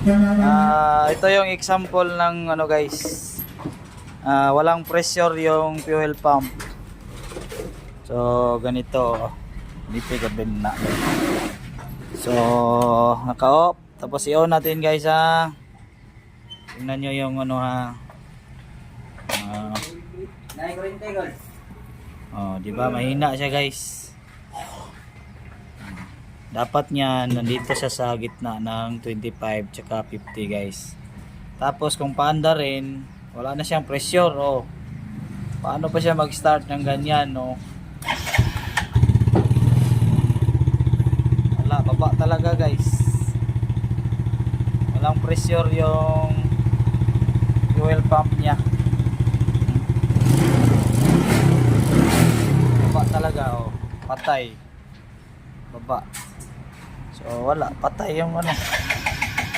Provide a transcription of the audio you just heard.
Ito yung example ng ano guys. Walang pressure yung fuel pump. So ganito. Dito gabin na. So naka-off. Tapos i-on natin guys ha. Tingnan nyo yung ano ha. Di ba mahina siya guys. Dapat niyan nandito siya sa gitna ng 25 tsaka 50 guys. Tapos kung paanda rin, wala na siyang pressure paano pa siya mag-start ng ganyan wala, baba talaga guys. Walang pressure yung fuel pump niya. Baba talaga patay. Baba. So wala, patay yung ano.